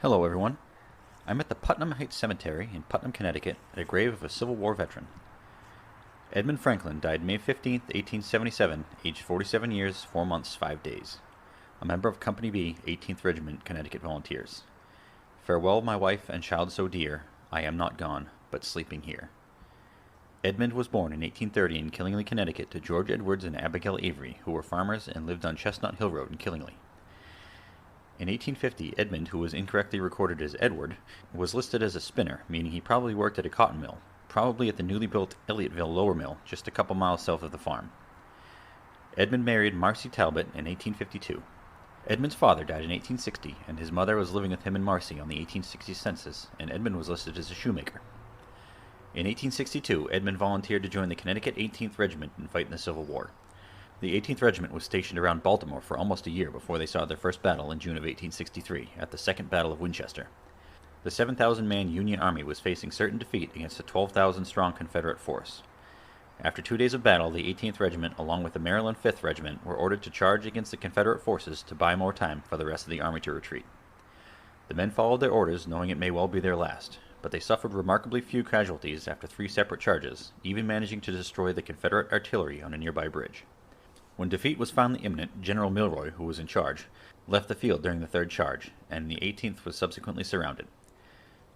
Hello, everyone. I'm at the Putnam Heights Cemetery in Putnam, Connecticut, at a grave of a Civil War veteran. Edmund Franklin died May 15, 1877, aged 47 years, 4 months, 5 days. A member of Company B, 18th Regiment, Connecticut Volunteers. Farewell, my wife and child so dear, I am not gone, but sleeping here. Edmund was born in 1830 in Killingly, Connecticut, to George Edwards and Abigail Avery, who were farmers and lived on Chestnut Hill Road in Killingly. In 1850, Edmund, who was incorrectly recorded as Edward, was listed as a spinner, meaning he probably worked at a cotton mill, probably at the newly built Elliotville Lower Mill, just a couple miles south of the farm. Edmund married Marcy Talbot in 1852. Edmund's father died in 1860, and his mother was living with him and Marcy on the 1860 census, and Edmund was listed as a shoemaker. In 1862, Edmund volunteered to join the Connecticut 18th Regiment and fight in the Civil War. The 18th Regiment was stationed around Baltimore for almost a year before they saw their first battle in June of 1863, at the Second Battle of Winchester. The 7,000-man Union Army was facing certain defeat against a 12,000-strong Confederate force. After 2 days of battle, the 18th Regiment, along with the Maryland 5th Regiment, were ordered to charge against the Confederate forces to buy more time for the rest of the army to retreat. The men followed their orders, knowing it may well be their last, but they suffered remarkably few casualties after 3 separate charges, even managing to destroy the Confederate artillery on a nearby bridge. When defeat was finally imminent, General Milroy, who was in charge, left the field during the third charge, and the 18th was subsequently surrounded.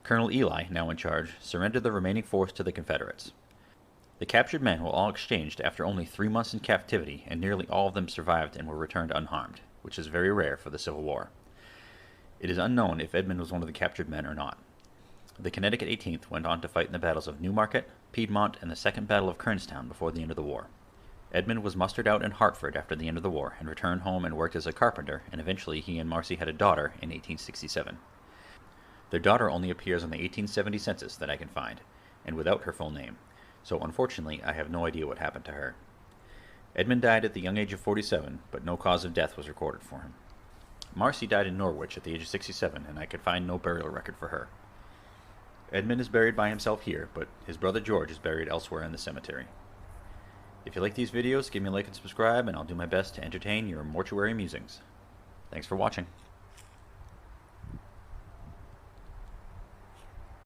Colonel Ely, now in charge, surrendered the remaining force to the Confederates. The captured men were all exchanged after only 3 months in captivity, and nearly all of them survived and were returned unharmed, which is very rare for the Civil War. It is unknown if Edmund was one of the captured men or not. The Connecticut 18th went on to fight in the battles of Newmarket, Piedmont, and the Second Battle of Kernstown before the end of the war. Edmund was mustered out in Hartford after the end of the war and returned home and worked as a carpenter, and eventually he and Marcy had a daughter in 1867. Their daughter only appears on the 1870 census that I can find, and without her full name, so unfortunately I have no idea what happened to her. Edmund died at the young age of 47, but no cause of death was recorded for him. Marcy died in Norwich at the age of 67, and I could find no burial record for her. Edmund is buried by himself here, but his brother George is buried elsewhere in the cemetery. If you like these videos, give me a like and subscribe, and I'll do my best to entertain your mortuary musings. Thanks for watching.